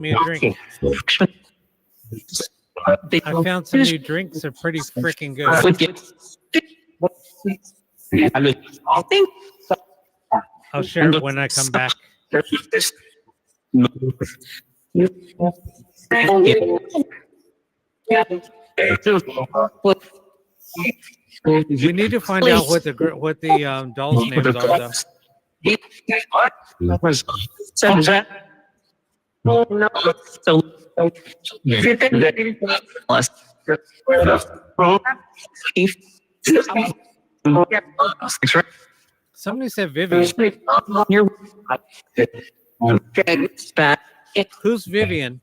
me a drink. I found some new drinks. They're pretty freaking good. I'll share it when I come back. We need to find out what the dolls' names are, though. Somebody said Vivian. Who's Vivian?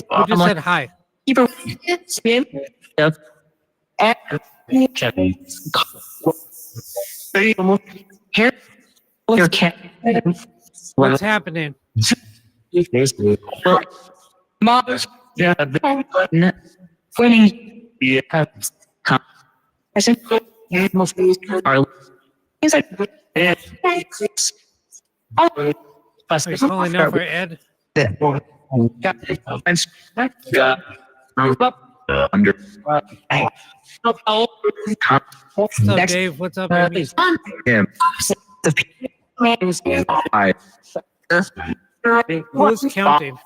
Who just said hi? What's happening? Are you calling out for Ed? What's up, Dave? What's up, Amy? Who's counting?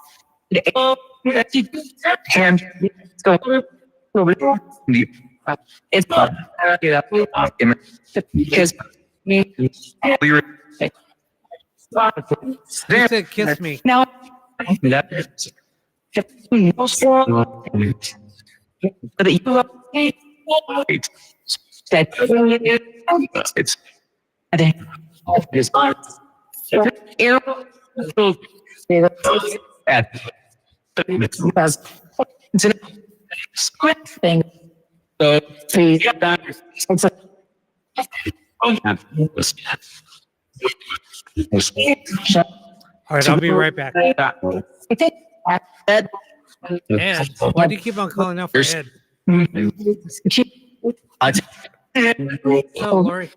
Who said kiss me? All right, I'll be right back. Ed, why do you keep on calling out for Ed? Oh, Lori.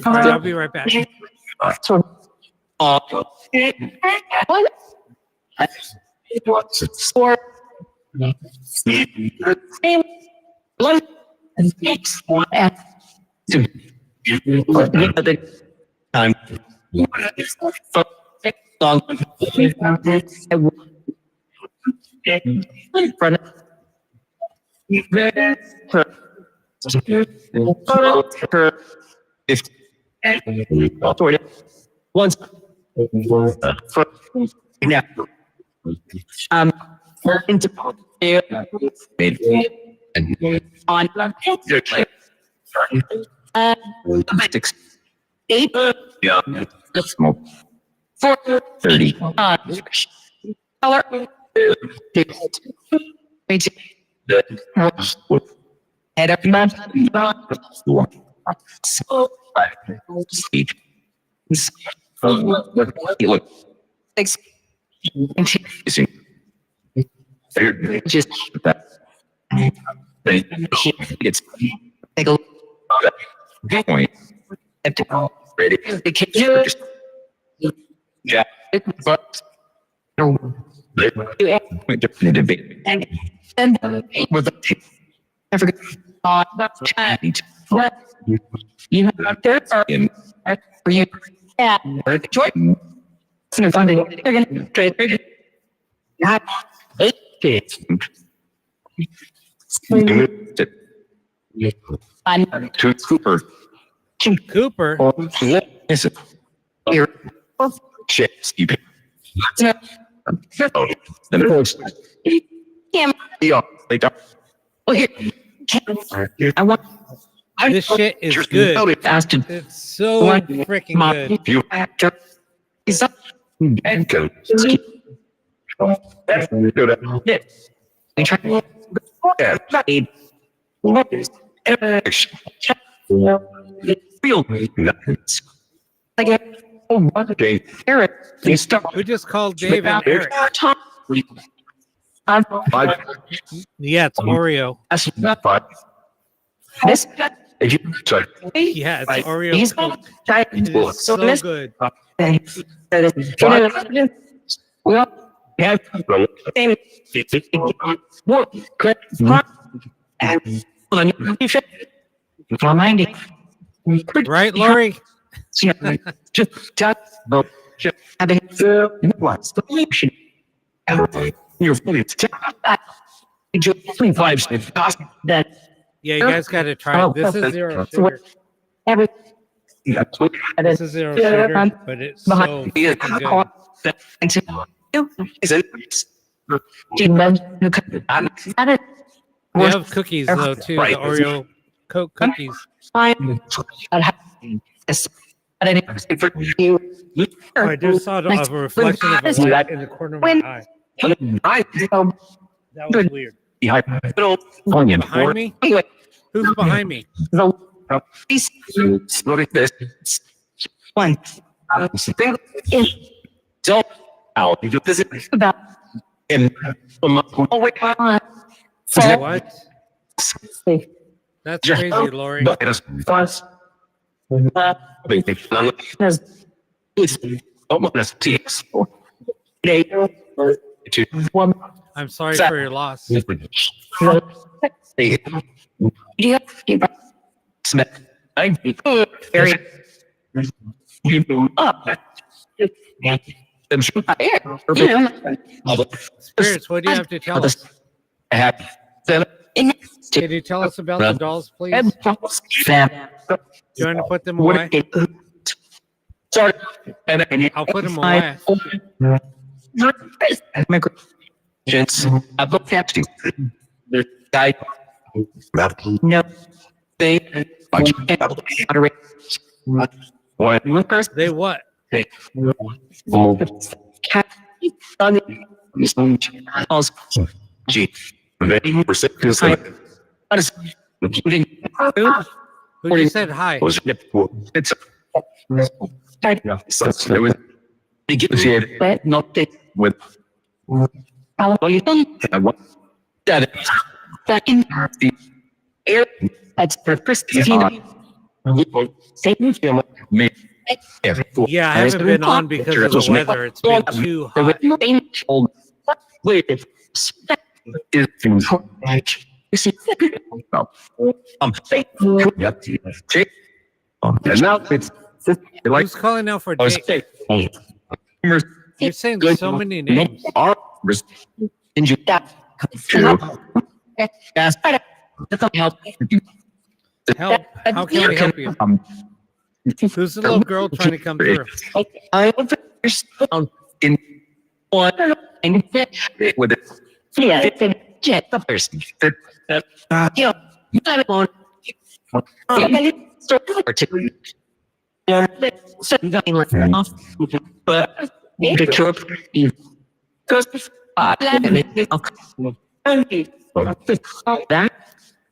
All right, I'll be right back. Cooper. This shit is good. It's so freaking good. Who just called Dave and Eric? Yeah, it's Oreo. Yeah, it's Oreo Coke. It is so good. Right, Lori? Yeah, you guys got to try it. This is zero sugar. This is zero sugar, but it's so freaking good. We have cookies though too, the Oreo Coke cookies. I Oh, I just saw a reflection of a light in the corner of my eye. That was weird. Behind me? Who's behind me? What? That's crazy, Lori. I'm sorry for your loss. Spirits, what do you have to tell us? Can you tell us about the dolls, please? Do you want to put them away? I'll put them away. No. They what? Who just said hi? Yeah, I haven't been on because of the weather. It's been too hot. Who's calling now for Jake? You're saying so many names. Help. How can we help you? Who's the little girl trying to come through?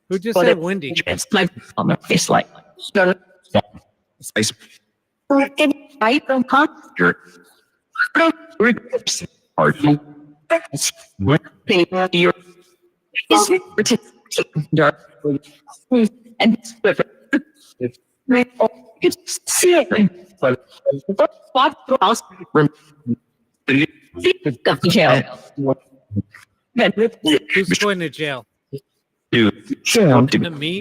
Who just said Wendy? Who's going to jail? Me?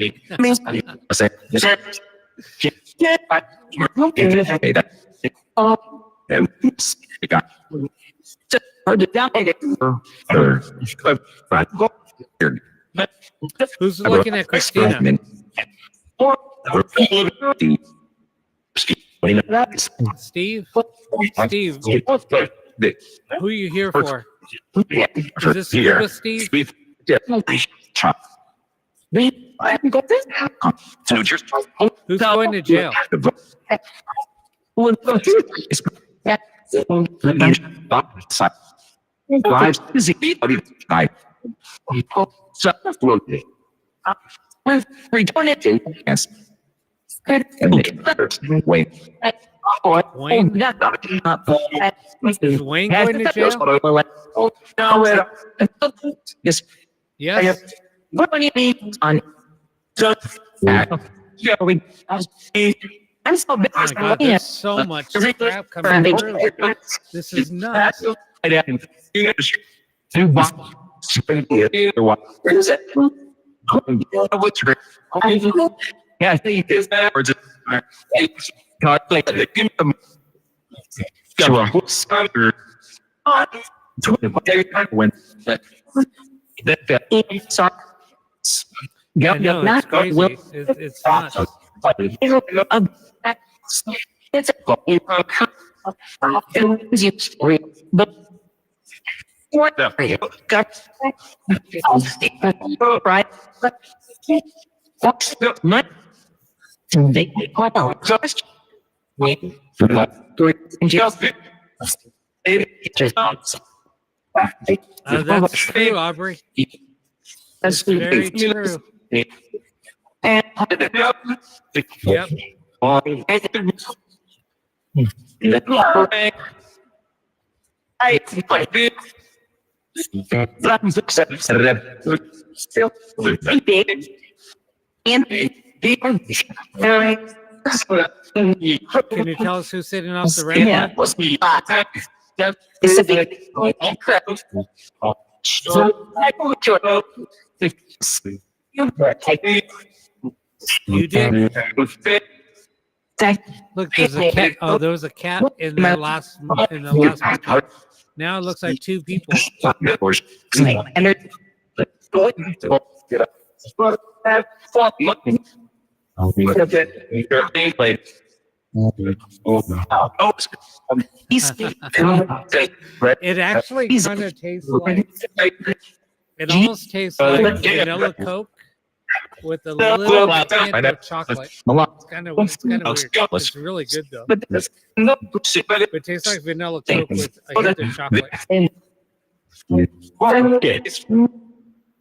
Who's looking at Christina? Steve? Steve, who are you here for? Is this Scuba Steve? Who's going to jail? Return it to yes. Wait. Wayne? Is Wayne going to jail? Yes. Yes. On. I'm so bad. Oh my God, there's so much crap coming through. This is nuts. Yeah, I think it's backwards. God, like the kingdom. When I know, it's crazy. It's nuts. It's what the right? What's the night? They quite out. Just wait. Just That's true, Aubrey. That's very true. And Yep. Still big and Can you tell us who's sitting off the ramp? You did? Look, there's a cat. Oh, there was a cat in the last movie. Now it looks like two people. It actually kind of tastes like, it almost tastes like vanilla Coke with a little hint of chocolate. It's kind of weird. It's really good though. But it tastes like vanilla Coke with a hint of chocolate.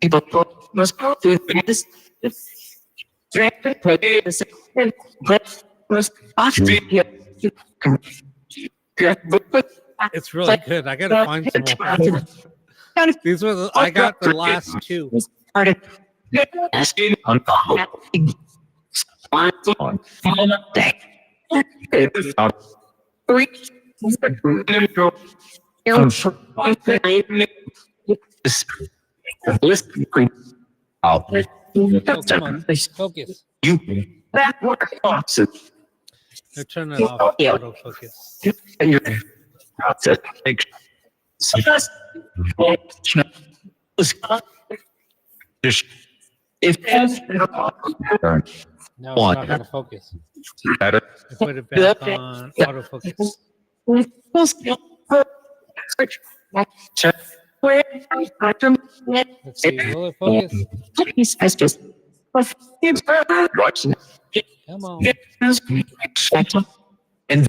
People must go through this. It's really good. I gotta find some more. These were I got the last two. Oh, come on. Focus. They're turning it off. Autofocus. No, it's not going to focus. I put it back on autofocus. Let's see, will it focus? Come on. And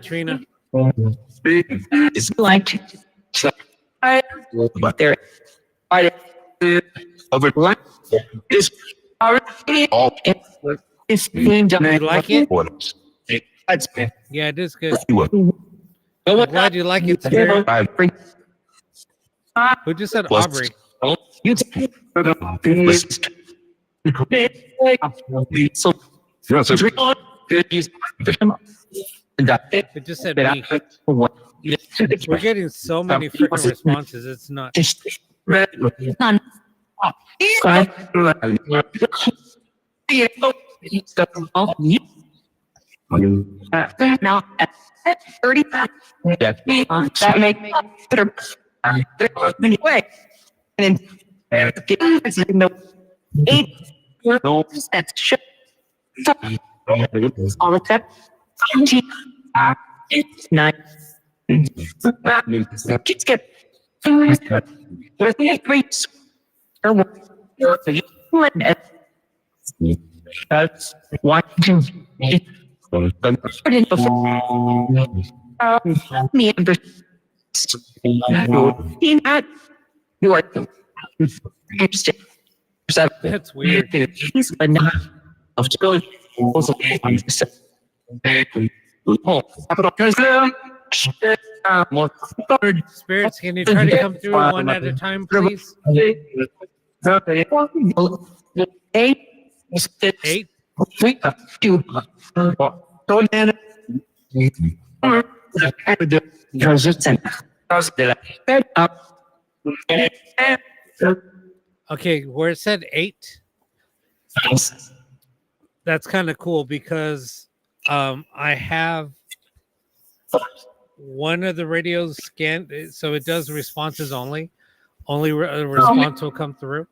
Trina. It's like but there over is already all it's being done. You like it? It's Yeah, it is good. I'm glad you like it. Who just said Aubrey? You so It just said me. We're getting so many freaking responses. It's nuts. None. Now at 35, that make better anyway. And then no 8 that's shit. All except 9. Skip. Great. That's watching it before me and you are interested. That's weird. He's enough of going also Spirits, can you try to come through one at a time, please? 8 8. 2 Okay, where it said 8, that's kind of cool because I have one of the radios scanned, so it does responses only. Only a response will come through.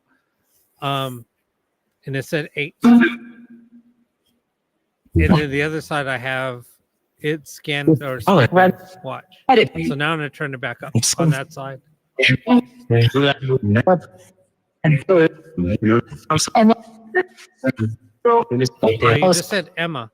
And it said 8. And then the other side I have it scanned or watch. So now I'm gonna turn it back up on that side. Oh, you just said Emma.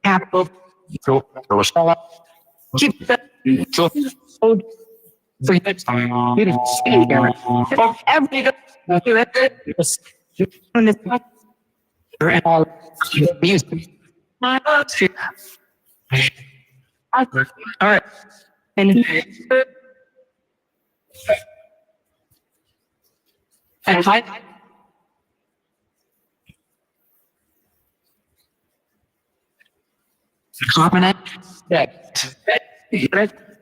All right. And five. Competent.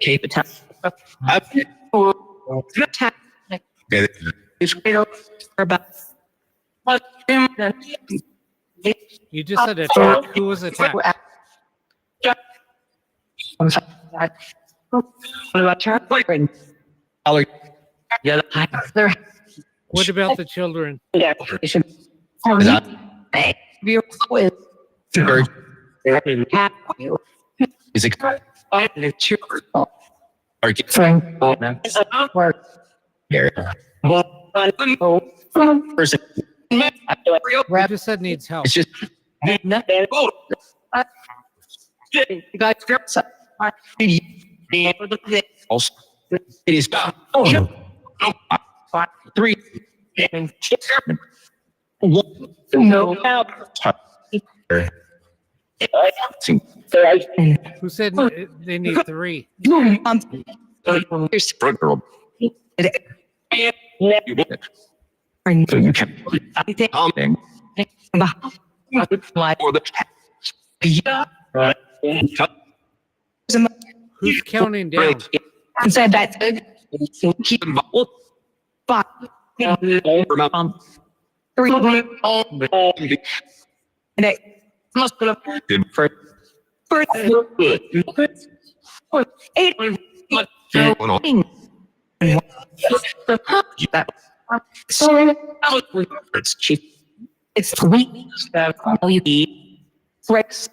Keep it up. You just said attack. Who was attacked? What about the children? Is it You just said needs help. It's just also it is 3 Who said they need 3? So you can commenting for the Who's counting down? Said that's good. Keep involved. 5, 3, and 8. Must put up for 8. It's cheap. It's sweet. Oh, you eat. Rex.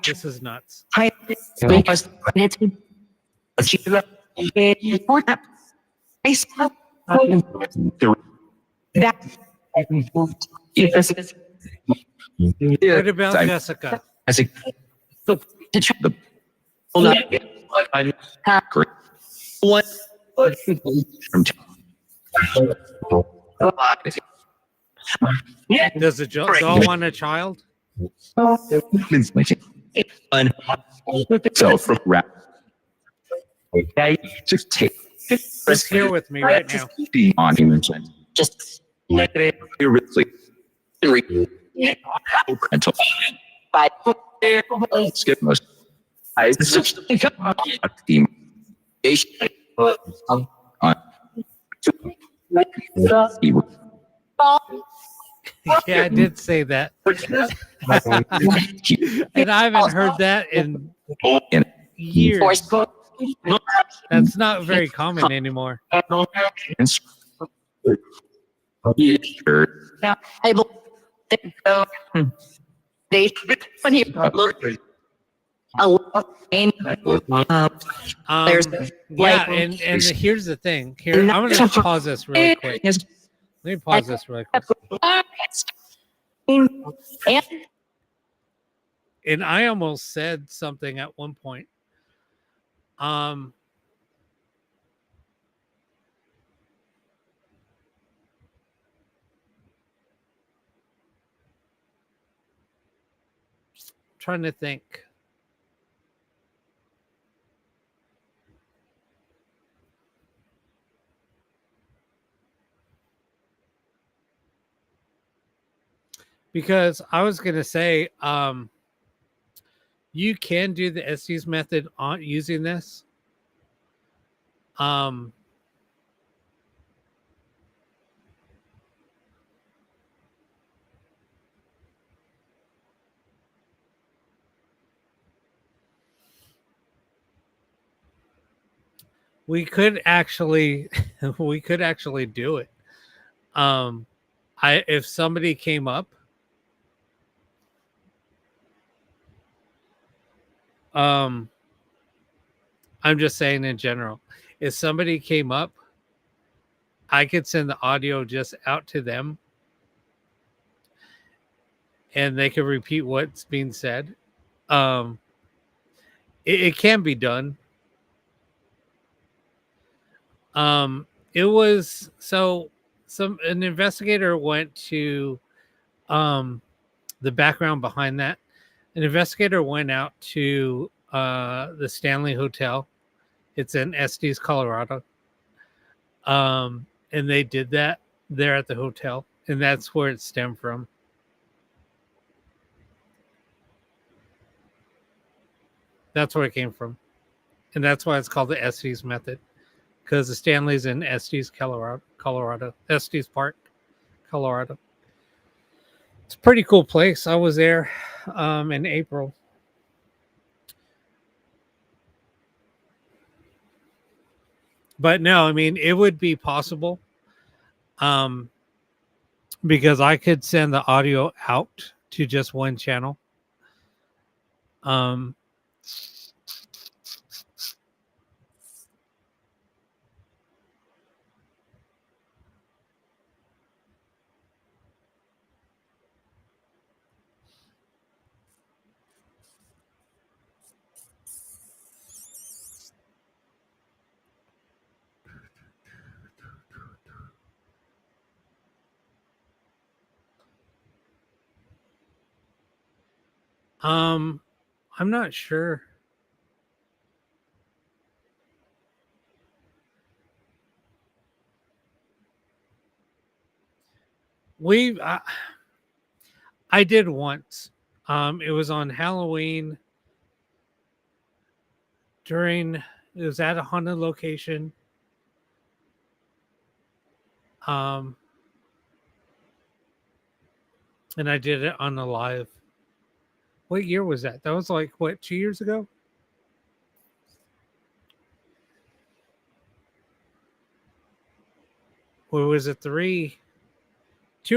This is nuts. What about Jessica? As a What? Does the doll want a child? So from rap. Just take Who's here with me right now? the on humans. Just Really parental. Skip most. I team. Yeah, I did say that. And I haven't heard that in years. That's not very common anymore. they when you look a lot there's Yeah, and here's the thing. Here, I'm going to pause this really quick. Let me pause this really quick. And I almost said something at one point. Trying to think. Because I was going to say, you can do the Estes method on using this. We could actually do it. If somebody came up, I'm just saying in general, if somebody came up, I could send the audio just out to them and they could repeat what's being said. It can be done. It was an investigator went to the background behind that. An investigator went out to the Stanley Hotel. It's in Estes, Colorado. And they did that there at the hotel, and that's where it stemmed from. That's where it came from. And that's why it's called the Estes method. Because the Stanley's in Estes, Colorado. Estes Park, Colorado. It's a pretty cool place. I was there in April. But no, I mean, it would be possible because I could send the audio out to just one channel. I'm not sure. I did once. It was on Halloween. It was at a haunted location. And I did it on the live. What year was that? That was like, 2 years ago? Or was it 2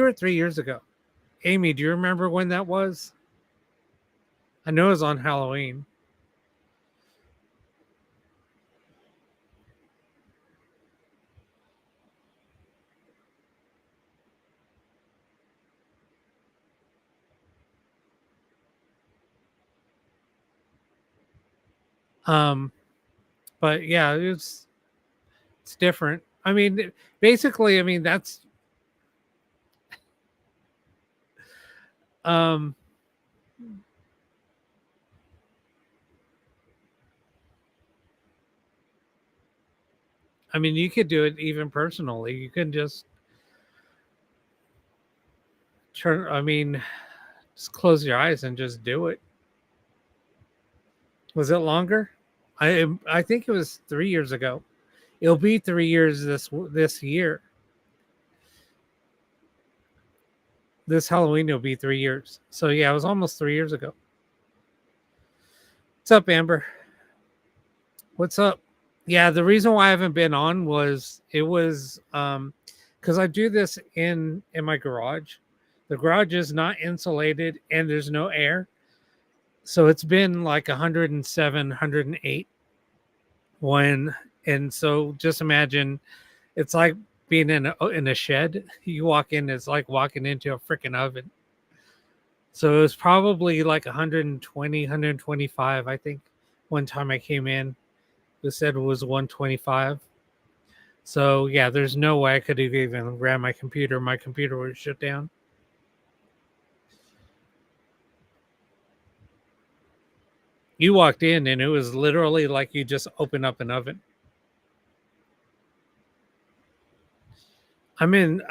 or 3 years ago? Amy, do you remember when that was? I know it was on Halloween. But yeah, it's different. I mean, basically, I mean, that's I mean, you could do it even personally. You can just just close your eyes and just do it. Was it longer? I think it was 3 years ago. It'll be 3 years this year. This Halloween will be 3 years. So yeah, it was almost 3 years ago. What's up, Amber? What's up? Yeah, the reason why I haven't been on was because I do this in my garage. The garage is not insulated and there's no air. So it's been like 107, 108 and so just imagine it's like being in a shed. You walk in, it's like walking into a freaking oven. So it was probably like 120, 125, I think. One time I came in, they said it was 125. So yeah, there's no way I could have even grabbed my computer. My computer would shut down. You walked in and it was literally like you just opened up an oven. I'm in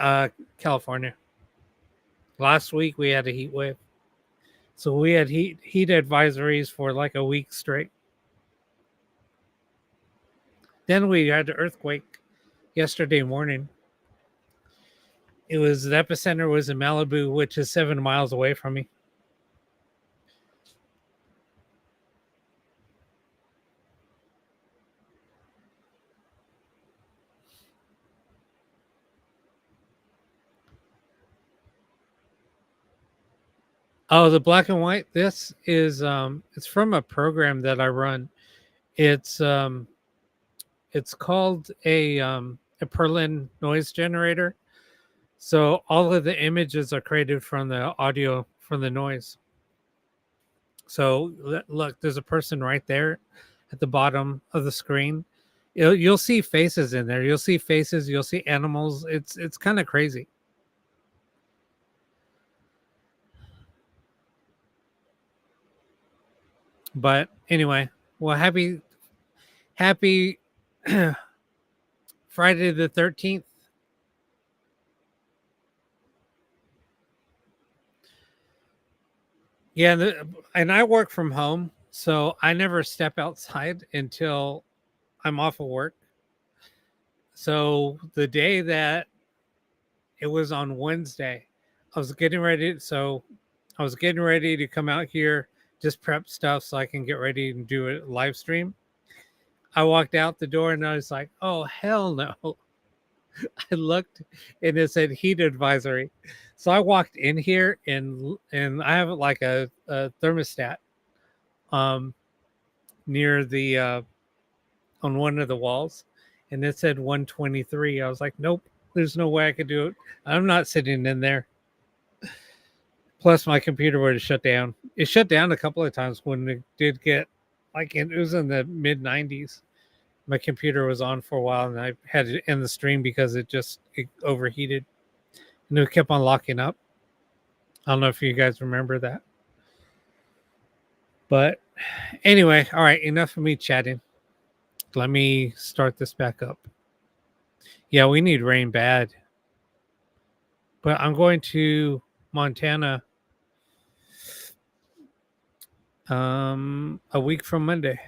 California. Last week we had a heat wave. So we had heat advisories for like a week straight. Then we had an earthquake yesterday morning. The epicenter was in Malibu, which is 7 miles away from me. Oh, the black and white. This is it's from a program that I run. It's called a Perlin noise generator. So all of the images are created from the audio from the noise. So look, there's a person right there at the bottom of the screen. You'll see faces in there. You'll see faces. You'll see animals. It's kind of crazy. But anyway, well, happy Friday the 13th. Yeah, and I work from home, so I never step outside until I'm off of work. So the day that it was on Wednesday, I was getting ready to come out here, just prep stuff so I can get ready and do a live stream. I walked out the door and I was like, oh, hell no. I looked and it said heat advisory. So I walked in here and I have like a thermostat near the on one of the walls, and it said 123. I was like, nope, there's no way I could do it. I'm not sitting in there. Plus my computer would have shut down. It shut down a couple of times when it did get like it was in the mid 90s. My computer was on for a while and I had to end the stream because it overheated and it kept on locking up. I don't know if you guys remember that. But anyway, all right, enough of me chatting. Let me start this back up. Yeah, we need rain bad. But I'm going to Montana a week from Monday.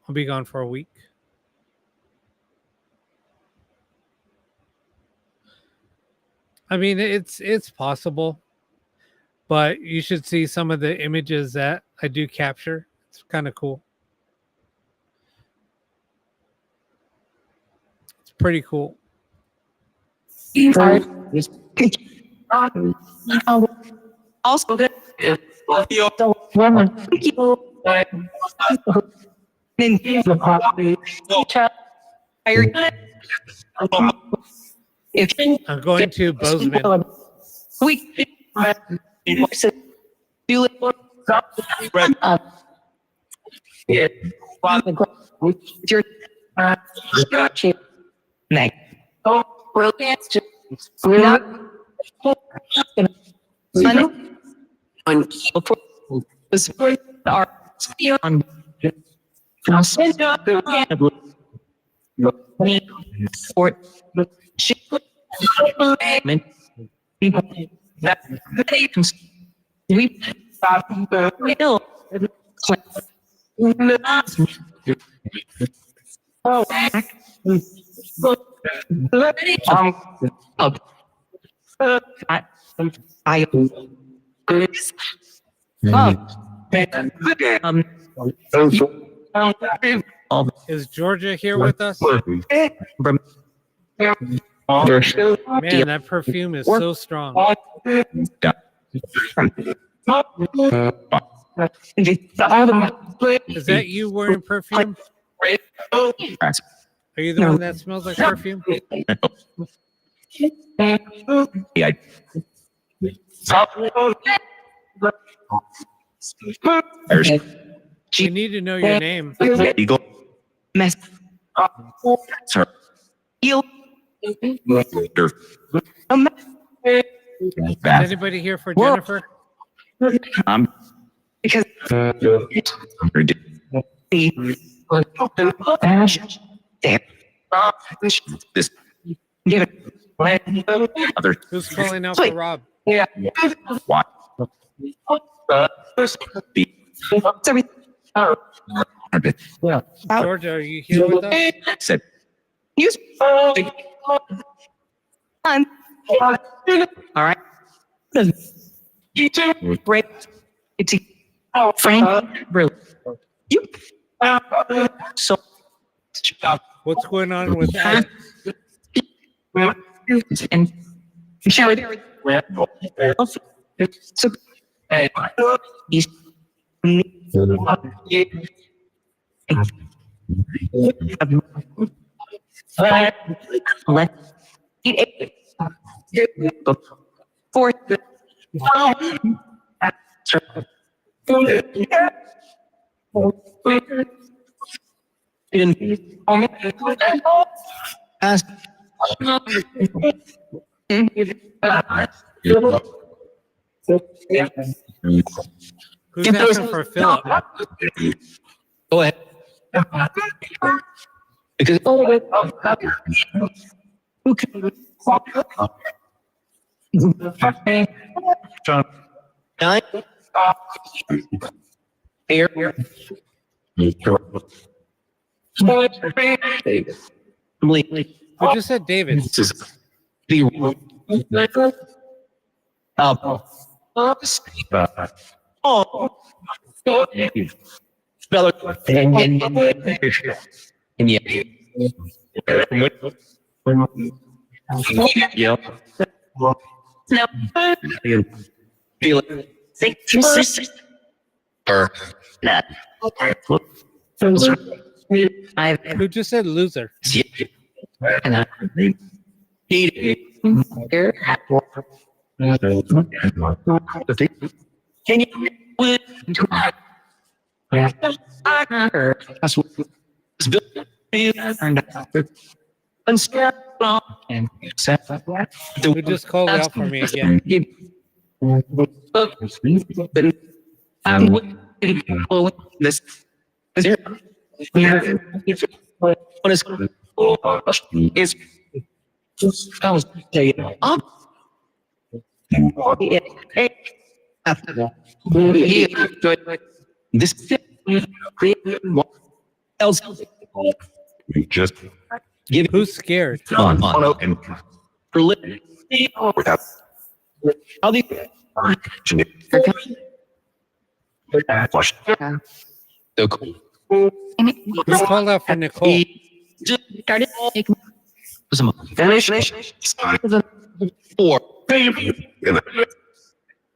I'll be gone for a week. I mean, it's possible, but you should see some of the images that I do capture. It's kind of cool. It's pretty cool. Also, I'm going to Bozeman. Is Georgia here with us? Man, that perfume is so strong. Is that you wearing perfume? Are you the one that smells like perfume? You need to know your name. Eagle. Mess. Sir. You. Is anybody here for Jennifer? Because This give it. other Who's calling out for Rob? what? Sorry. Georgia, are you here with us? Said Use. All right. Great. It's Frank. Really. You. So. What's going on with Alex? And shall we? So. He's. Let eat fourth. As Who's asking for Philip? go ahead. Because here. Who just said David? this is the spell and yeah. Yeah. No. Feel it. Or I've Who just said loser? and here. here. Can you? That's what it's built. And Who just called out for me again? This is here. What is I'll tell you up. This what else? Just give Who's scared? on and for living without how the flush. So cool. Who called out for Nicole? Started. Some finish four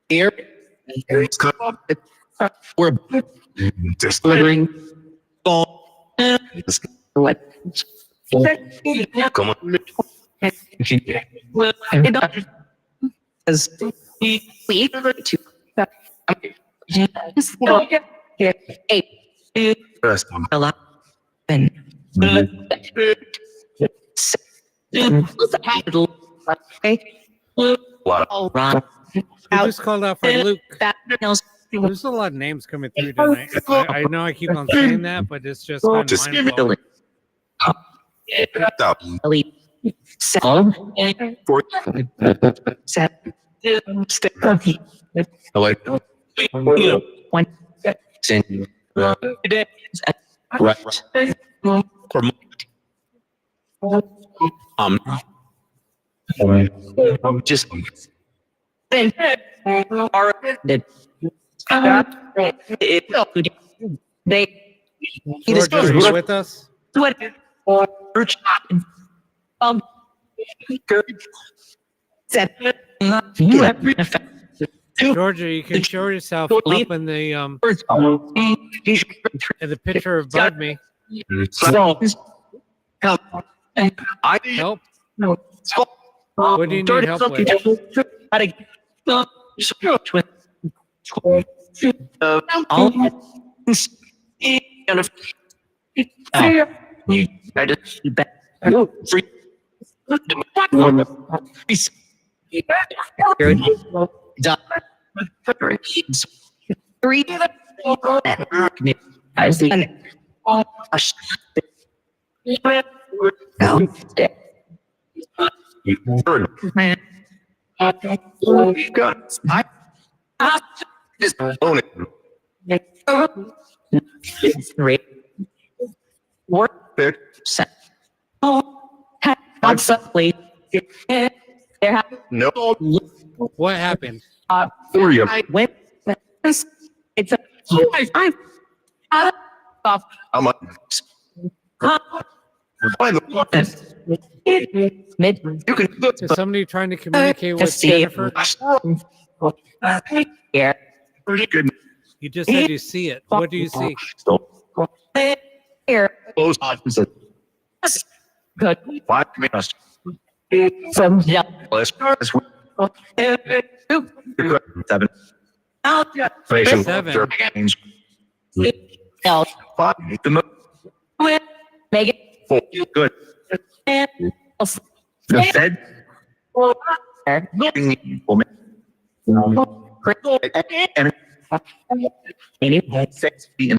here. We're delivering What? come on. As we to eight First, 11 okay lot all right Who just called out for Luke? There's a lot of names coming through tonight. I know I keep on saying that, but it's just kind Just of mind blowing. stop. elite seven Four. seven Hello. one Sin. Right. Just then are the they George, are you with us? what Georgia, you can show yourself up in the picture above me. Help. Help? What do you need help with? Just own it. There. No. What happened? For you. How much? You can look. Is somebody trying to communicate with Jennifer? Pretty good. You just said you see it. What do you see? Close opposite. Good. 5 minutes. From the Let's 7. Facial 7. change. L 5. The make it 4. Good. The Fed. Looking for me. And any 6 p.m.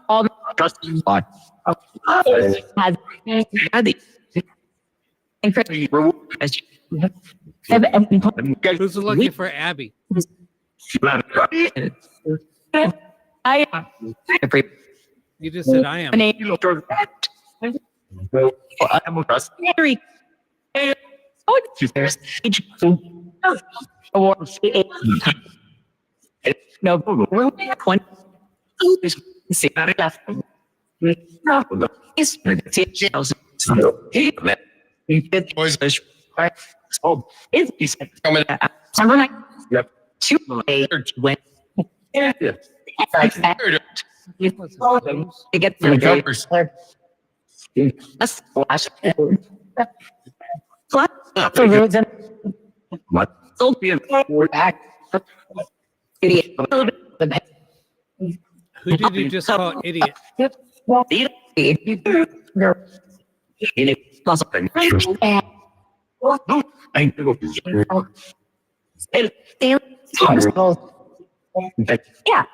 all Trust 5. has Had the Who's looking for Abby? I every You just said I am. name Mary. Oh, there's age or no 20 see left is is Coming. summer night Yep. 2 when What's his name? to get The jumpers. us last flat for reason What? so be back idiot the Who did you just call idiot? I know. Yeah.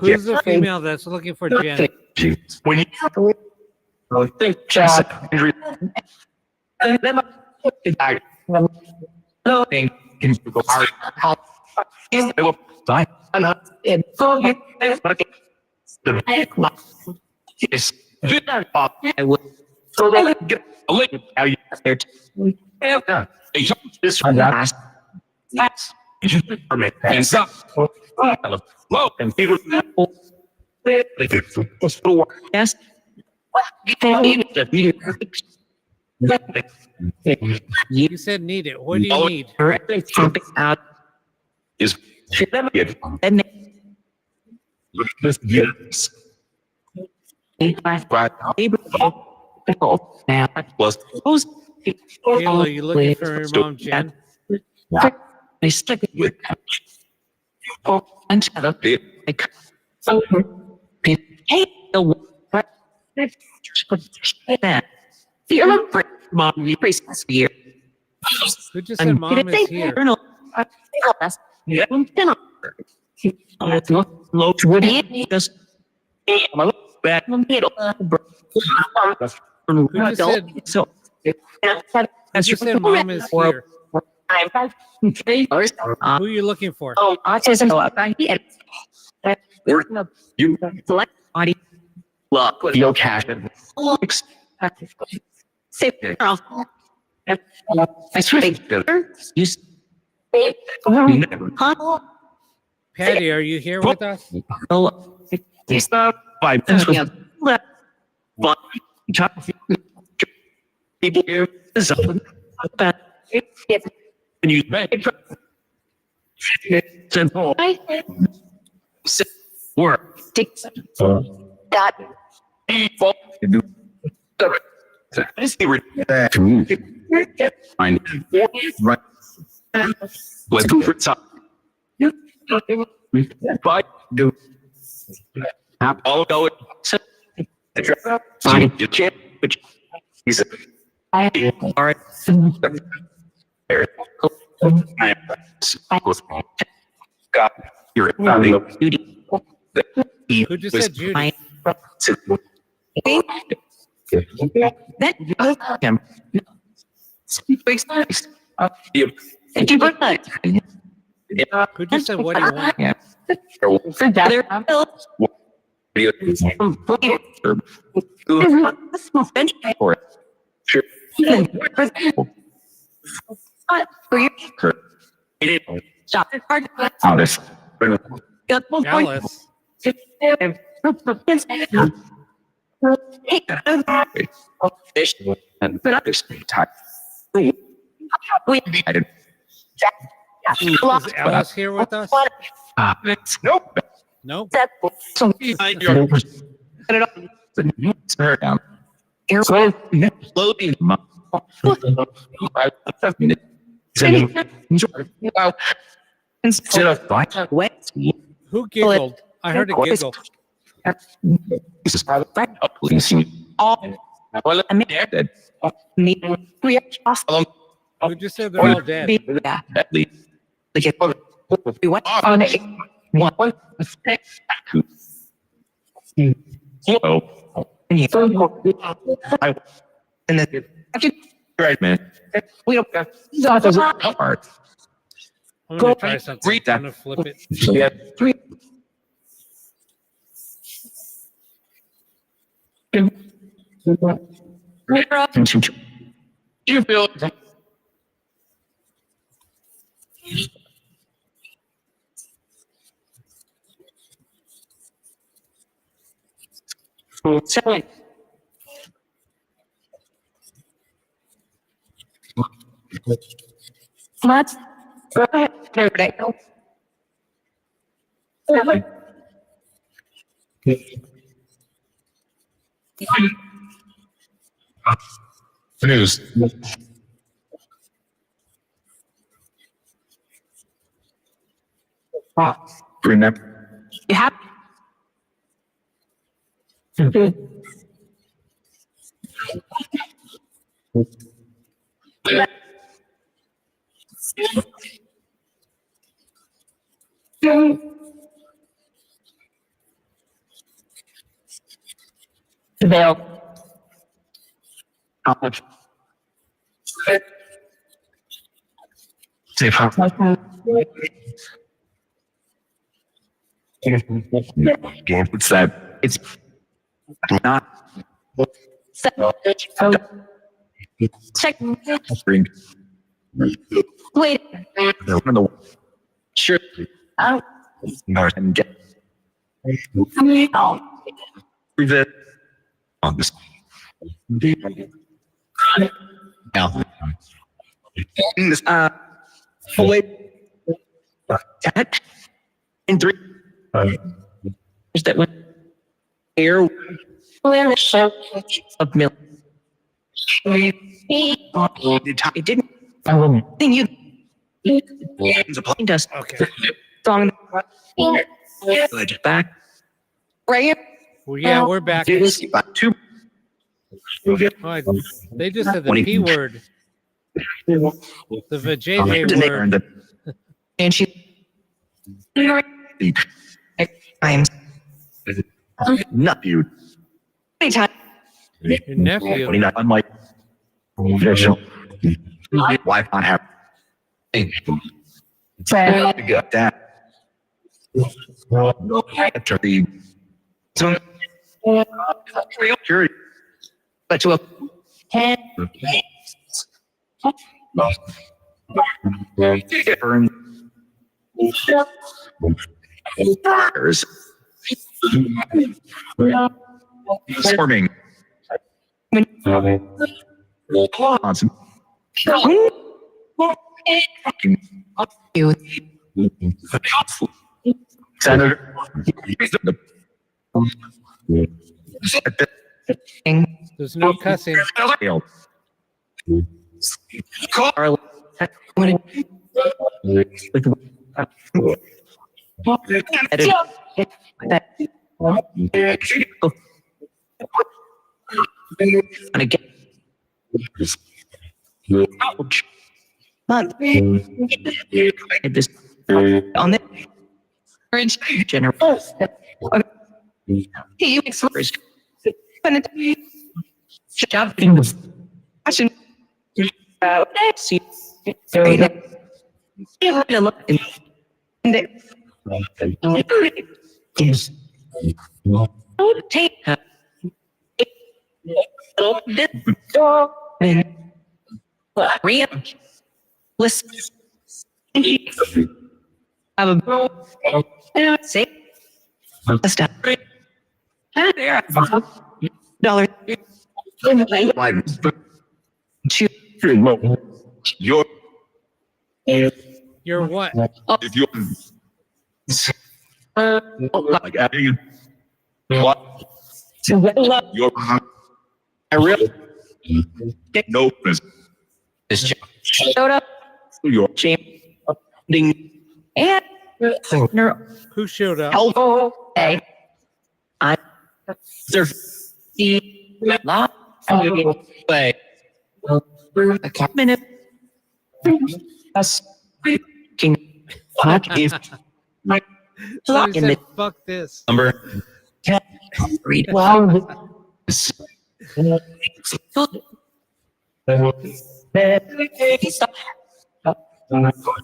Who's the female that's looking for Jen? When you Yes. I would Get a link. How you Yeah. This last permit and stop. Low and people. yes You said need it. What do you need? jumping out Is good. and Yes. Right. now Plus who's Kayla, you looking for your mom, Jen? I stuck it with and shut up it. like hey that the mom replaces here Who just said mom is here? Low just back Who just said, so who just said mom is here? Who are you looking for? Autism. You Select body. look your cash. Save girl. I swear. Use. Patty, are you here with us? Stop. 5 left. One. People here is up. And you make simple work. Dot. Right. Let's go for top. But do all go it. You can't. He's all right. God, you're Judy. Who just said Judy? Who just said what do you want? Alice. Is Alice here with us? Nope. No. Who giggled? I heard a giggle. Who just said they're all dead? Right, man. I'm gonna try something. I'm gonna flip it. You feel Let's go ahead. news. Remember. You have. Bill. Safe house. What's that? It's not. Check. Spring. Wait. Sure. Oh. And get Oh. revisit on this. Now. Wait. In 3. Is that one? Air We're show. of milk. It didn't. Then you. It's a plane dust. Okay. Song. Back. Right here. Well, yeah, we're back. Do this. About 2. Oh, they just said the P word. The vajayjay word. And she. Times. Not you. Anytime. Your nephew. Unlike traditional wife on have. Fred. Got that. After the security. But to a Head. burn fires. Swarming. Claws. You. Senator. There's no cussing. Carl. And again. Ouch. But this on the orange general. He makes first. Job. Action. See. Yes. Take her. Listen. Have a say. Stop. Dollar. Two. Your You're what? if you like adding what your I really no This showed up. your Champ. Ding. And. Who showed up? Hello. Hey. I. Sir. See. Lot. Way. A cabinet. Us. King. Fuck if. My. Somebody said, fuck this. number Read. Wow.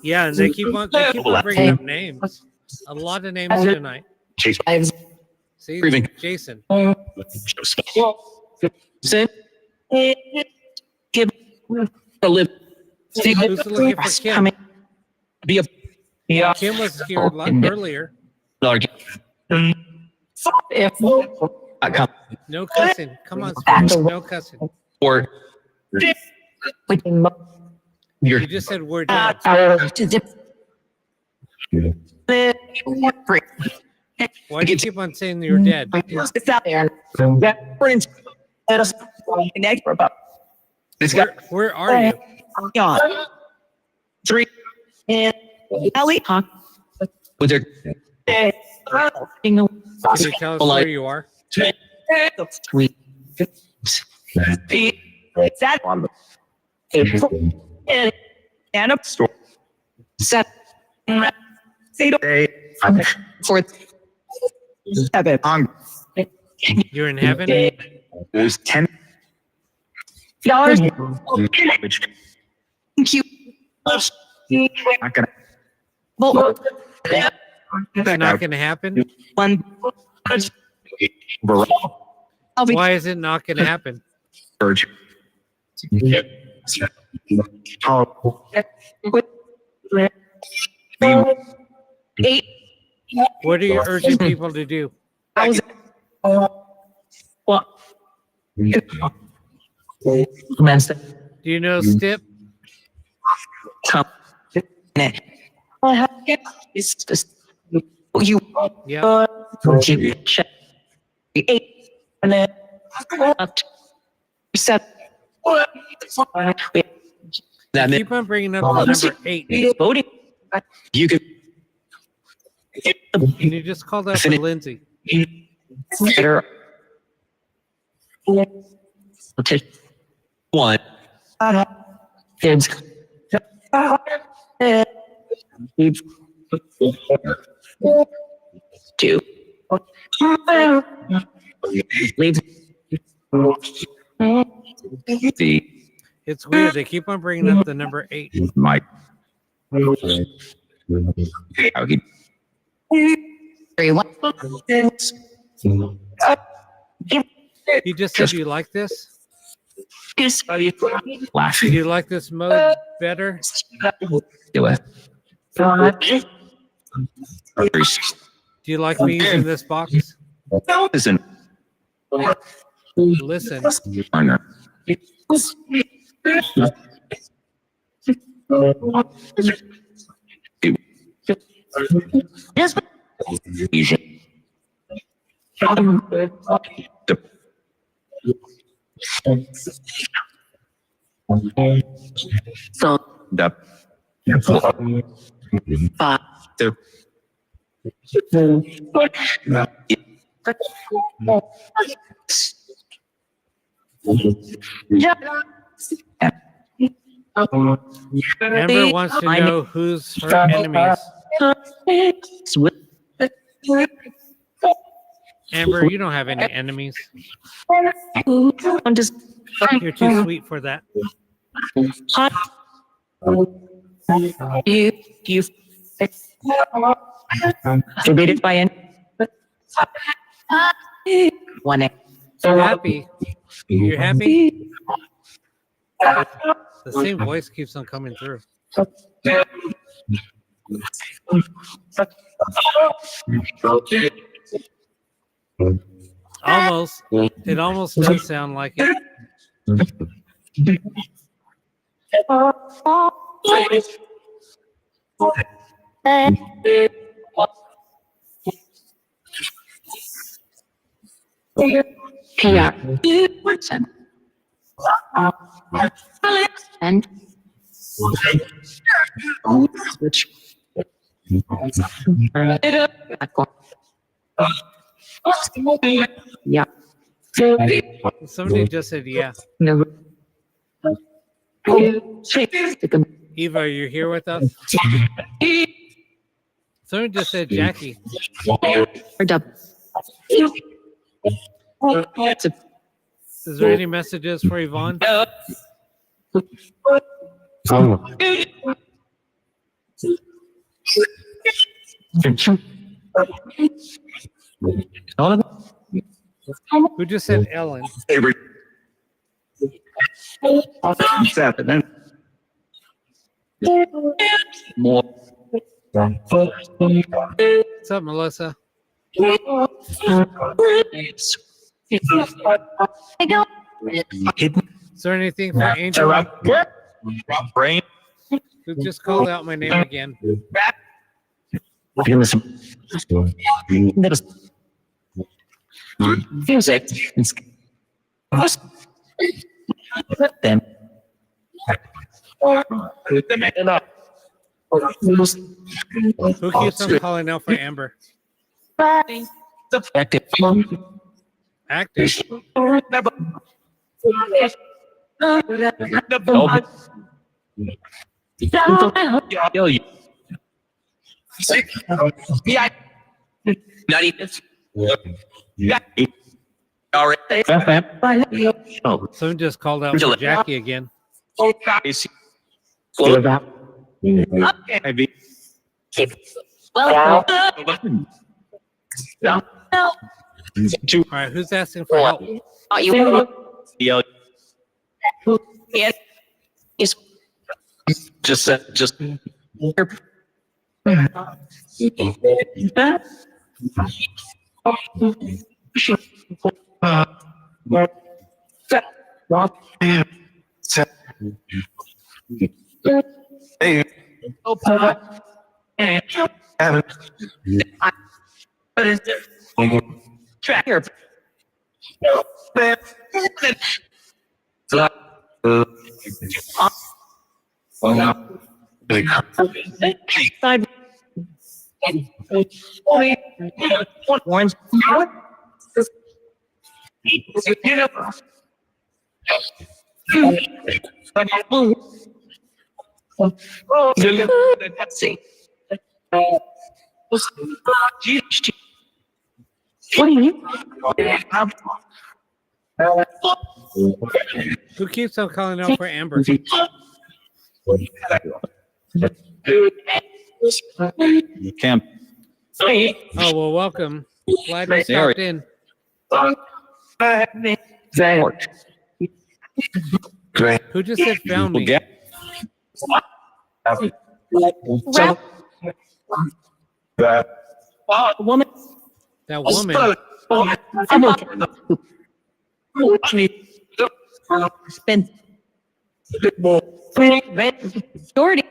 Yeah, and they keep on bringing up names. A lot of names tonight. Chase See, Breathing. Jason. Sit. Give a lip. Who's looking for Kim? Coming. Be a. Yeah. Kim was here earlier. If I come No cussing. Come on, Spirit. No cussing. or your You just said we're dead. Why do you keep on saying you're dead? It's out there. That brings us connect for about this guy Where are you? yawn. 3 and Ellie Hawk. with their Can you tell us where you are? 3 that one. And up store. 7 day 4 7 on You're in heaven? there's 10 dollars. which Cute. not gonna Well, It's not going to happen. one. I'll be Why is it not going to happen? urge oh 8 What are you urging people to do? 1,000. What? Commence Do you know Stip? come. It's just you. Yeah. Check. 8 and then up 7. that Keep on bringing up the number 8. Voting. you can And you just called out for Lindsay. Better. one Kids. 2. Leave. the It's weird. They keep on bringing up the number 8. my okay. 3 1. You just said you like this? laughing Do you like this mode better? do it Do you like me using this box? Listen. Listen. Honor. Yes. Asian. So The 5. the Amber wants to know who's her enemies. Amber, you don't have any enemies. You're too sweet for that. You forbidden by an one. You're happy. You're happy? The same voice keeps on coming through. Almost. It almost does sound like it. PR. And Switch. Yeah. Somebody just said, yeah. No. Eva, are you here with us? Somebody just said Jackie. Is there any messages for Yvonne? Who just said Ellen? more. What's up, Melissa? Is there anything for Angel? Brain. Who just called out my name again? Music. Them. Who keeps on calling out for Amber? Active. Active. Yo, you. Not even. All right. Oh, Someone just called out for Jackie again. maybe. well, All right, who's asking for help? are you Yo, Is just. Hey. tracker. Side. Orange. Let's see. What do you mean? Who keeps on calling out for Amber? Camp. Oh, well, welcome. Glad you stopped in. Great. Who just said found me? Woman. That woman. Hamilton. Spence. Jordy.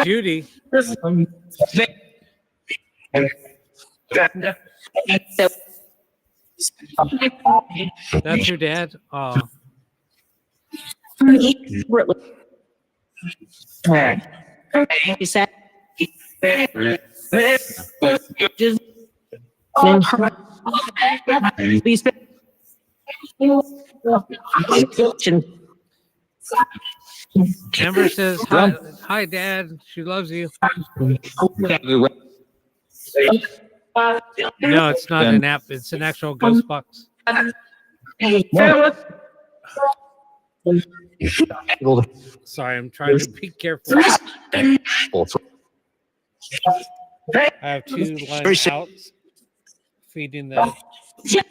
Judy. That's your dad? Oh, He said, just please. Amber says, hi, Dad. She loves you. No, it's not an app. It's an actual ghost box. Sorry, I'm trying to be careful. I have two lines out feeding the stream.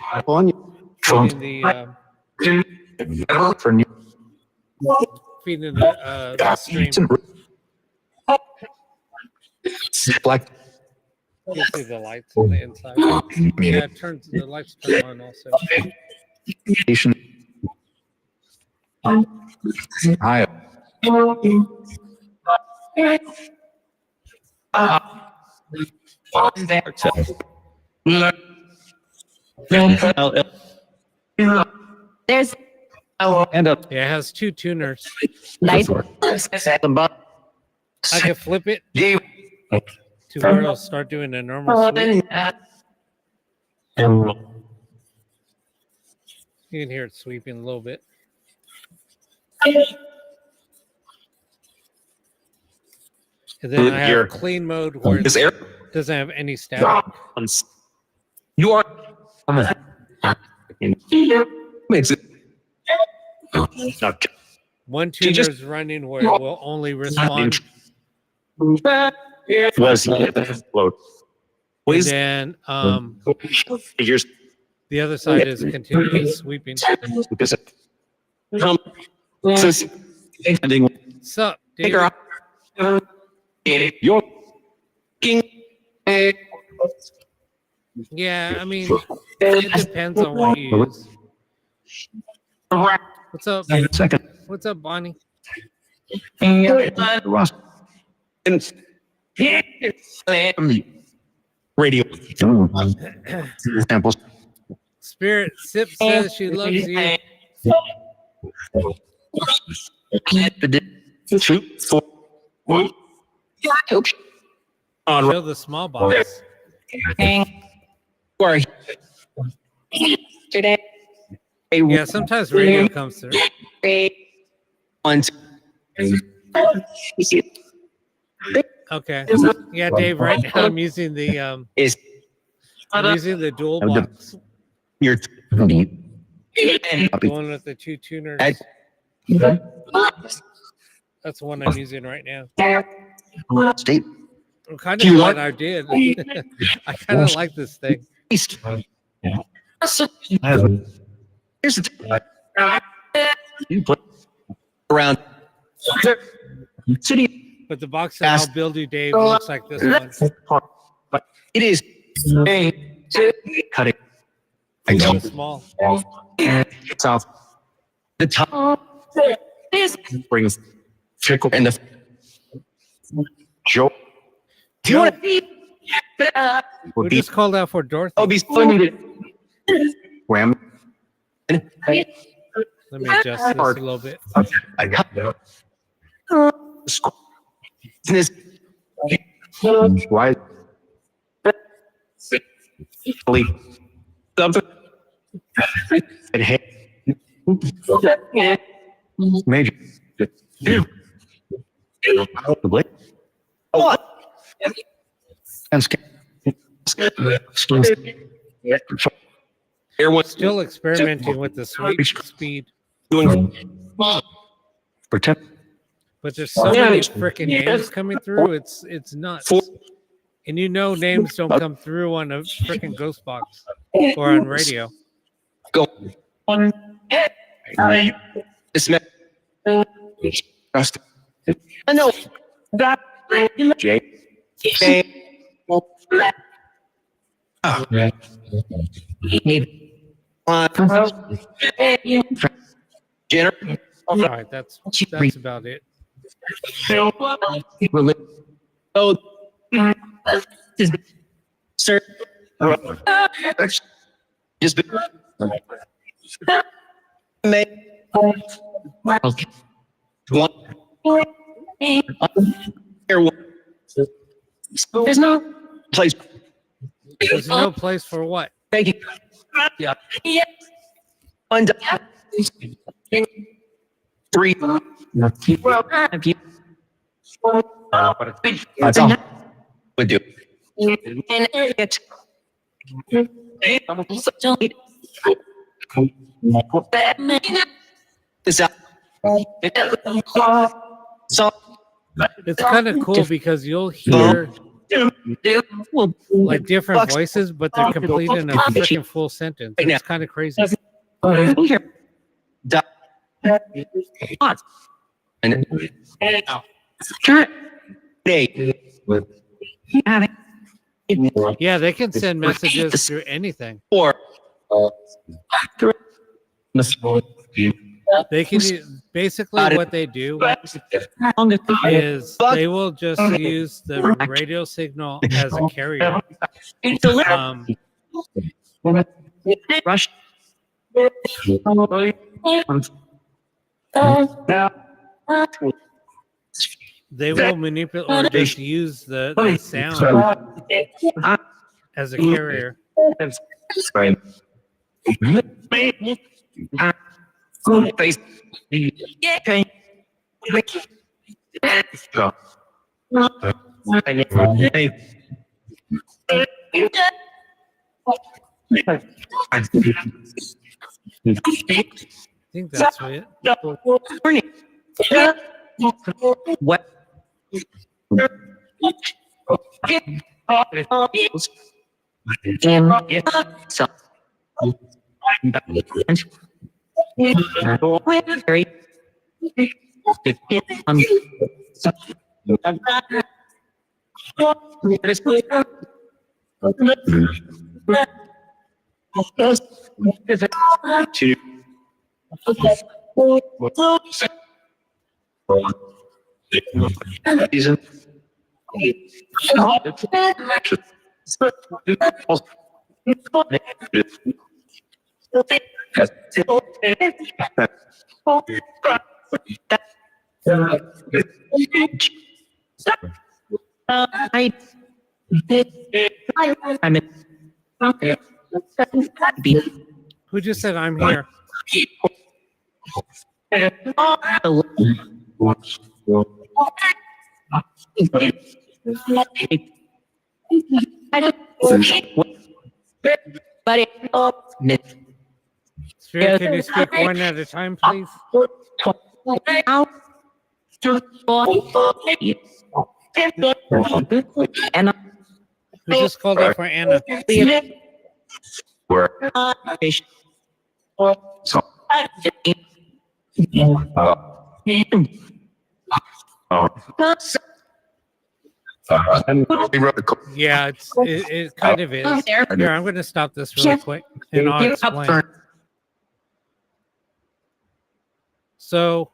Black. You'll see the lights on the inside. Yeah, the lights turn on also. Hi. There's And up. Yeah, it has two tuners. nice. I can flip it to where it'll start doing a normal sweep. You can hear it sweeping a little bit. And then I have clean mode where it doesn't have any static. You are. Makes it. One tuner is running where it will only respond. Was load. And then the other side is continuous sweeping. Sup, dude? Your Yeah, I mean, it depends on what you use. What's up? second. What's up, Bonnie? Ross. Radio. Samples. Spirit Sip says she loves you. Show the small box. Yeah, sometimes radio comes through. Okay. Yeah, Dave. Right now, I'm using the dual box. Your The one with the two tuners. That's the one I'm using right now. state. I'm kind of glad I did. I kind of like this thing. East. Here's the you play around city. But the box that I'll build you, Dave, looks like this one. It is a cutting. It's so small. South. The top brings trickle and the Joe. Do you want to be? We just called out for Dorothy. I'll be funny. Wham. Let me adjust this a little bit. I got this. Why? Leave. Something. And hey. Major. What? And Still experimenting with the sweep speed. Pretend. But there's so many freaking names coming through. It's nuts. And you know names don't come through on a freaking ghost box or on radio. Go. This man. I know. J. Jenner. All right, that's about it. Oh, sir. Just make one There's no place. There's no place for what? Thank you. Yeah. One, three. have you. That's all. Would do. And it. This out. So It's kind of cool because you'll hear like different voices, but they're complete in a freaking full sentence. It's kind of crazy. and day. Yeah, they can send messages through anything. Four. They can basically what they do is they will just use the radio signal as a carrier. Rush. They will manipulate or just use the sound as a carrier. Face. Okay. I think that's it. What? So. Very. Two. Season. I'm in. Who just said I'm here? Spirit, can you speak one at a time, please? Anna. Who just called out for Anna? Yeah, it kind of is. Here, I'm going to stop this really quick and I'll explain. So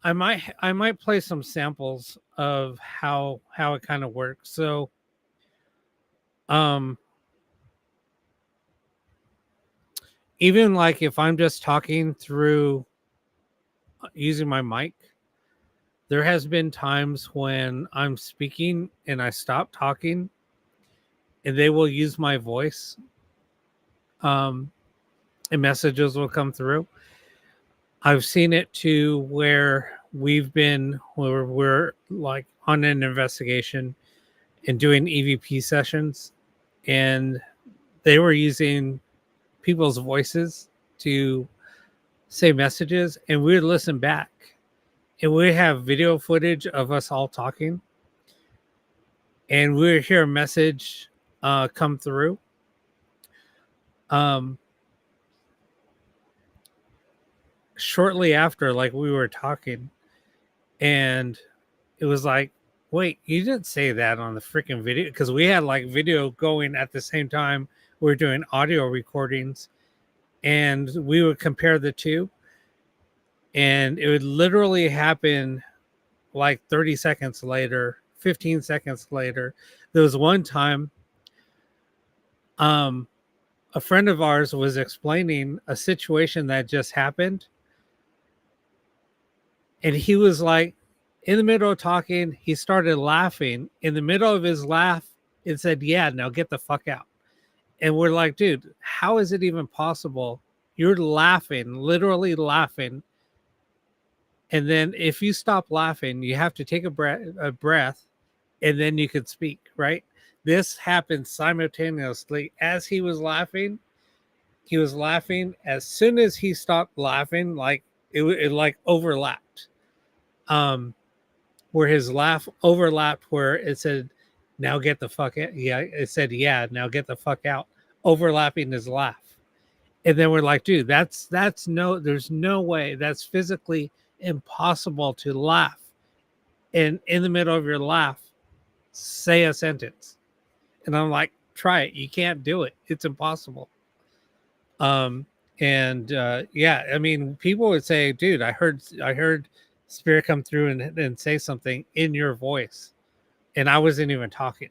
I might play some samples of how it kind of works. So even like if I'm just talking through using my mic, there has been times when I'm speaking and I stop talking and they will use my voice and messages will come through. I've seen it to where we're like on an investigation and doing EVP sessions, and they were using people's voices to say messages, and we would listen back, and we have video footage of us all talking, and we would hear a message come through. Shortly after, like we were talking, And it was like, wait, you didn't say that on the freaking video, because we had like video going at the same time we were doing audio recordings, and we would compare the two, and it would literally happen like 30 seconds later, 15 seconds later. There was one time a friend of ours was explaining a situation that just happened, and he was like, in the middle of talking, he started laughing. In the middle of his laugh, it said, "Yeah, now get the fuck out." And we're like, dude, how is it even possible? You're laughing, literally laughing. And then if you stop laughing, you have to take a breath, and then you could speak, right? This happened simultaneously. As he was laughing, as soon as he stopped laughing, like it like overlapped. Where his laugh overlapped, where it said, "Now get the fuck out." Yeah, it said, "Yeah, now get the fuck out," overlapping his laugh. And then we're like, dude, there's no way, that's physically impossible to laugh and in the middle of your laugh say a sentence. And I'm like, try it. You can't do it. It's impossible. Yeah, I mean, people would say, dude, I heard spirit come through and say something in your voice, and I wasn't even talking.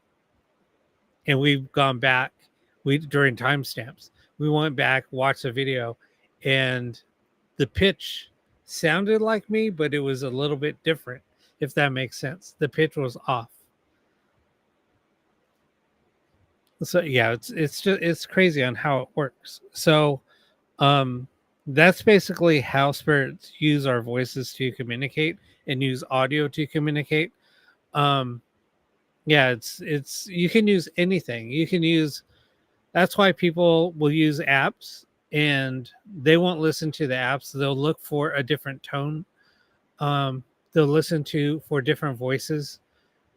And we've gone back, during timestamps, we went back, watched the video, and the pitch sounded like me, but it was a little bit different, if that makes sense. The pitch was off. So yeah, it's crazy on how it works. So that's basically how spirits use our voices to communicate and use audio to communicate. Yeah, it's you can use anything. You can use, that's why people will use apps, and they won't listen to the apps. They'll look for a different tone. They'll listen for different voices.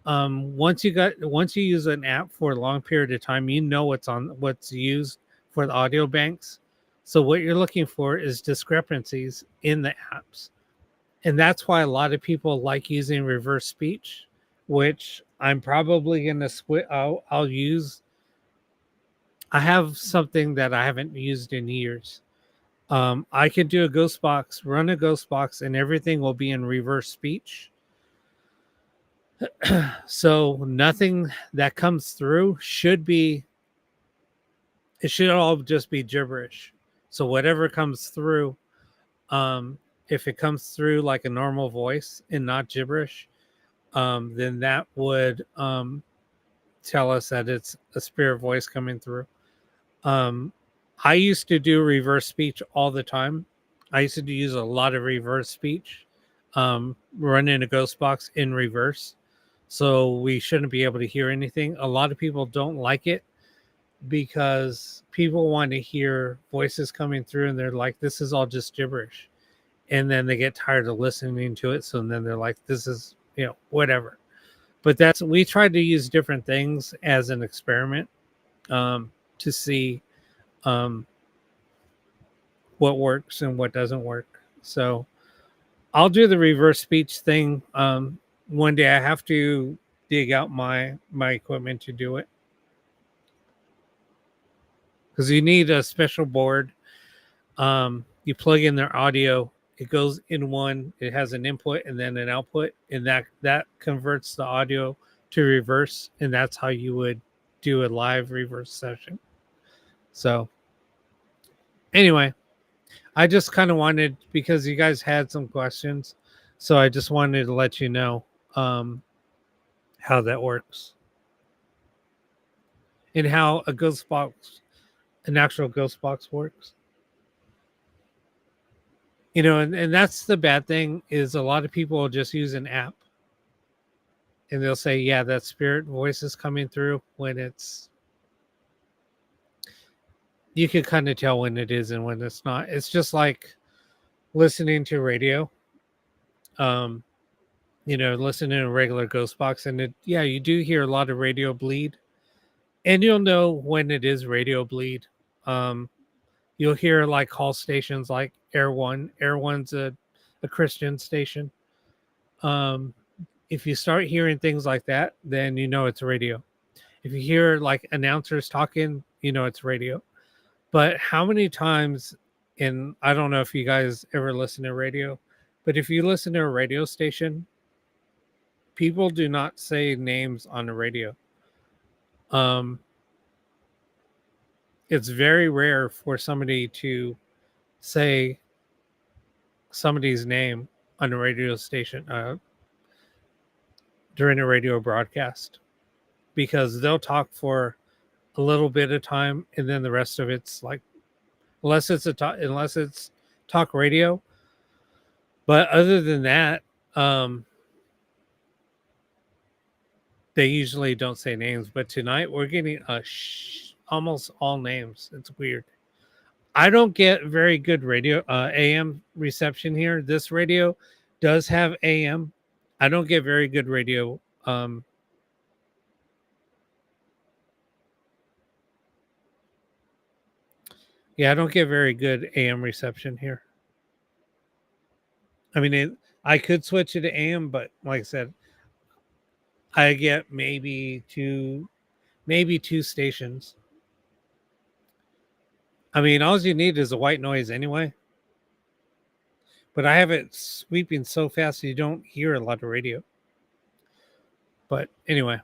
Once you use an app for a long period of time, you know what's used for the audio banks. So what you're looking for is discrepancies in the apps. And that's why a lot of people like using reverse speech, which I'm probably going to switch. I'll use. I have something that I haven't used in years. I can do a ghost box, run a ghost box, and everything will be in reverse speech. So nothing that comes through should all just be gibberish. So whatever comes through, if it comes through like a normal voice and not gibberish, then that would tell us that it's a spirit voice coming through. I used to do reverse speech all the time. I used to use a lot of reverse speech, running a ghost box in reverse. So we shouldn't be able to hear anything. A lot of people don't like it because people want to hear voices coming through, and they're like, this is all just gibberish. And then they get tired of listening to it. So then they're like, this is, whatever. But we tried to use different things as an experiment to see what works and what doesn't work. So I'll do the reverse speech thing. One day I have to dig out my equipment to do it, because you need a special board. You plug in their audio. It goes in one. It has an input and then an output, and that converts the audio to reverse, and that's how you would do a live reverse session. So anyway, I just kind of wanted, because you guys had some questions, so I just wanted to let you know how that works and how an actual ghost box works. And that's the bad thing, is a lot of people will just use an app and they'll say, yeah, that spirit voice is coming through, when you can kind of tell when it is and when it's not. It's just like listening to radio. Listening to a regular ghost box, and you do hear a lot of radio bleed, and you'll know when it is radio bleed. You'll hear like call stations like Air One. Air One's a Christian station. if you start hearing things like that, then you know it's radio. If you hear like announcers talking, you know it's radio. But how many times, and I don't know if you guys ever listen to radio, but if you listen to a radio station, people do not say names on the radio. It's very rare for somebody to say somebody's name on a radio station during a radio broadcast, because they'll talk for a little bit of time and then the rest of it's like, unless it's talk radio. But other than that, they usually don't say names. But tonight we're getting almost all names. It's weird. I don't get very good radio AM reception here. This radio does have AM. I don't get very good radio. Yeah, I don't get very good AM reception here. I mean, I could switch it to AM, but like I said, I get maybe two stations. I mean, all you need is a white noise anyway. But I have it sweeping so fast you don't hear a lot of radio. But anyway.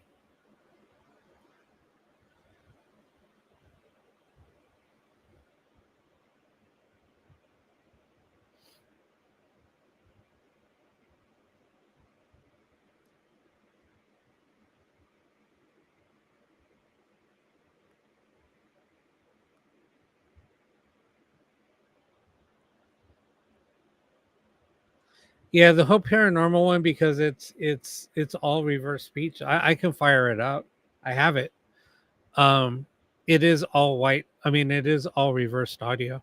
Yeah, the whole paranormal one, because it's all reverse speech. I can fire it out. I have it. It is all white. I mean, it is all reversed audio.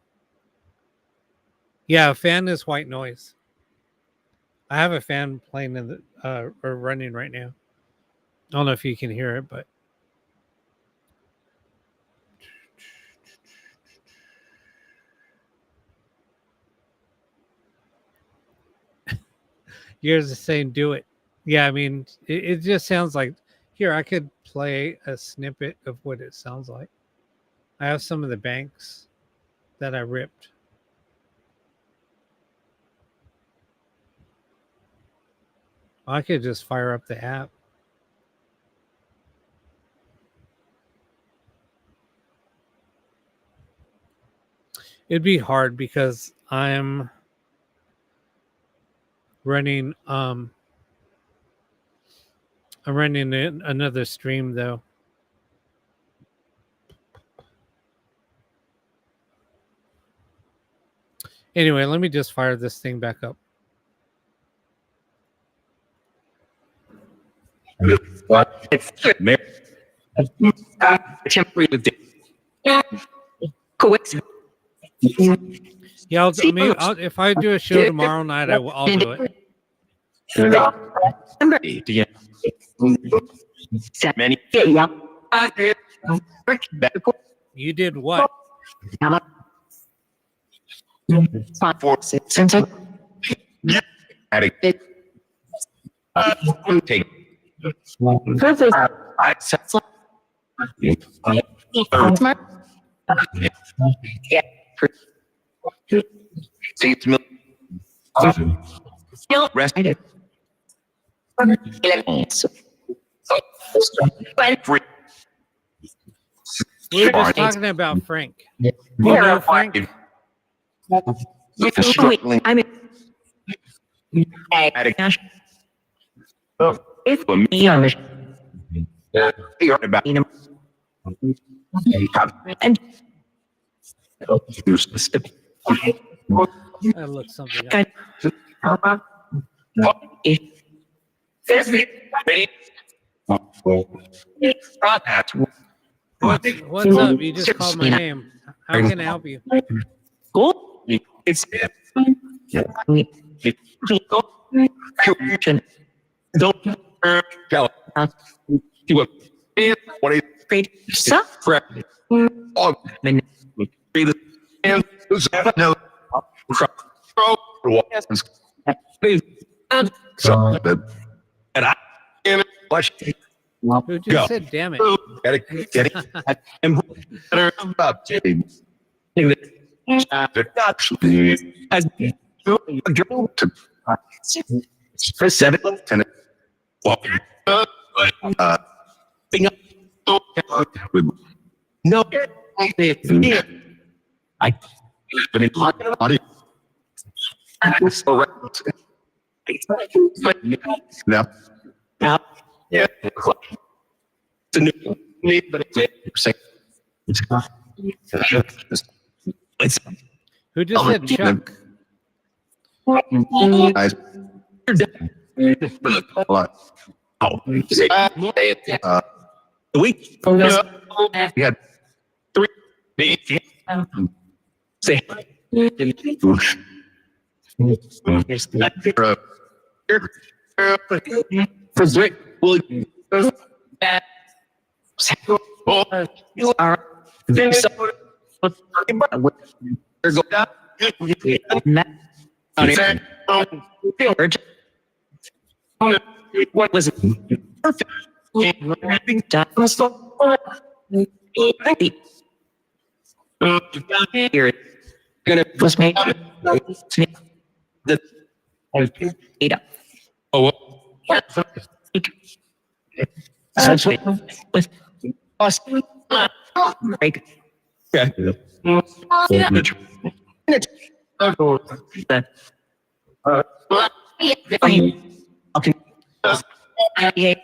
Yeah, a fan is white noise. I have a fan playing in the or running right now. I don't know if you can hear it, but yours is saying do it. Yeah, I mean, it just sounds like, here, I could play a snippet of what it sounds like. I have some of the banks that I ripped. I could just fire up the app. It'd be hard because I'm running another stream though. Anyway, let me just fire this thing back up. Yeah, if I do a show tomorrow night, I'll do it. Many. You did what? Take. Rest. We were just talking about Frank. You know Frank? I'm I looked something up. What's up? You just called my name. How can I help you? It's don't tell what is great stuff. No. So, and I am watch. Who just Go. said damn it? Gotta get it. And better about as for 7 10 being up no I but in body now yeah it's a new need but it's Who just said Chuck? nice. Oh, the week we had 3 say for Rick will you are what was it? Perfect. Here, gonna Was made. the Ada. oh With us break. yeah. The Okay. $98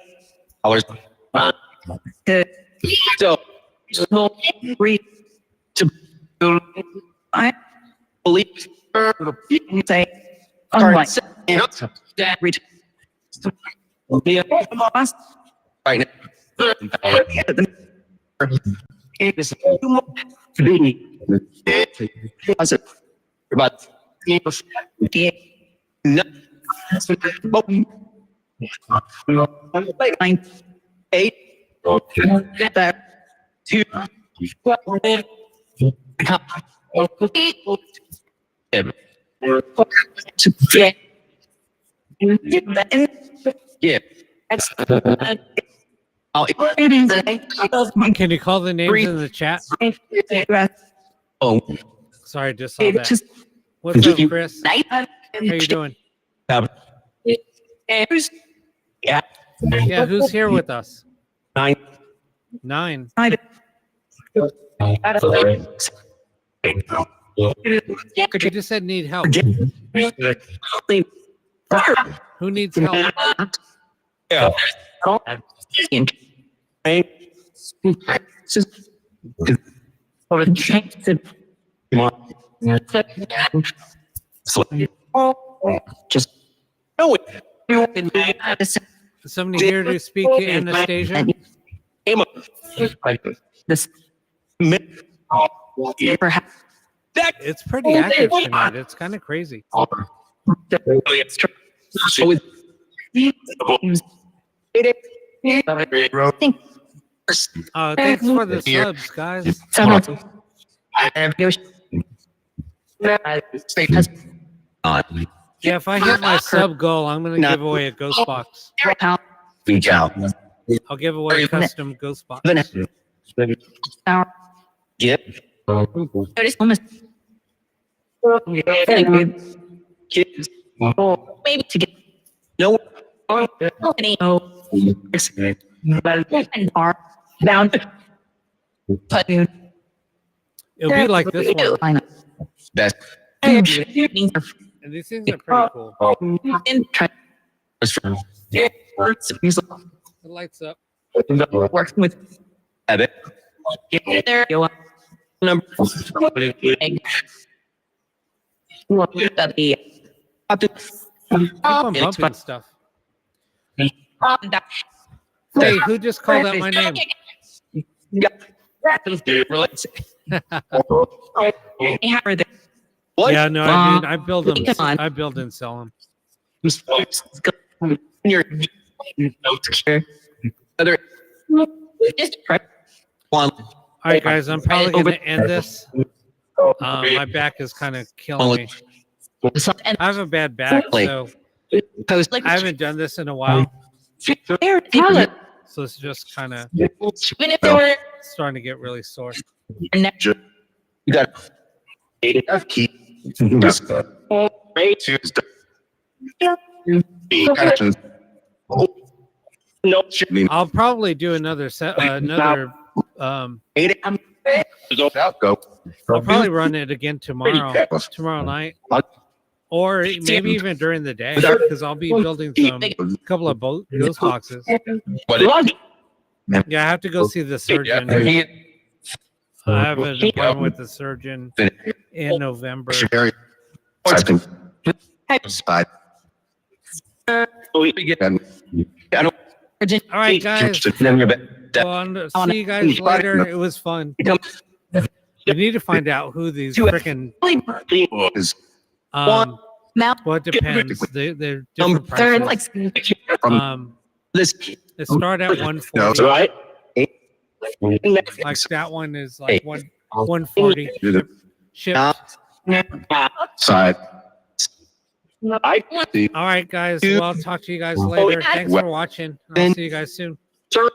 So read to I believe say unlike that read right but nine 8 that two yeah Can you call the names in the chat? oh Sorry, just saw that. What's up, Chris? How you doing? yeah Yeah, who's here with us? 9 9. You just said need help. Who needs help? yeah just no it Is somebody here to speak to Anastasia? this perhaps It's pretty active tonight. It's kind of crazy. Thanks for the subs, guys. Yeah, if I hit my sub goal, I'm going to give away a ghost box. reach out I'll give away a custom ghost box. get kids maybe to get no any and are bound but It'll be like this one. best And these things are pretty cool. in try It lights up. working with habit there you are number Keep on bumping stuff. Hey, who just called out my name? what Yeah, no, I mean, I build them. Come on. I build and sell them. your other just try one All right, guys, I'm probably going to end this. My back is kind of killing me. and I have a bad back, so post like I haven't done this in a while, there. so it's just kind of Even if they were starting to get really sore. next You got a key. Right. No. I'll probably do another set, another. Go. I'll probably run it again tomorrow night, or maybe even during the day, because I'll be building a couple of ghost boxes. Yeah, I have to go see the surgeon. I have an appointment with the surgeon in November. All right, guys. Well, see you guys later. It was fun. We need to find out who these freaking. Well, it depends. They're different third prices. like This They start at 140. right. Like that one is like 140 shipped. Side. I All right, guys. Well, I'll talk to you guys later. Thanks for watching. I'll see you guys soon. see.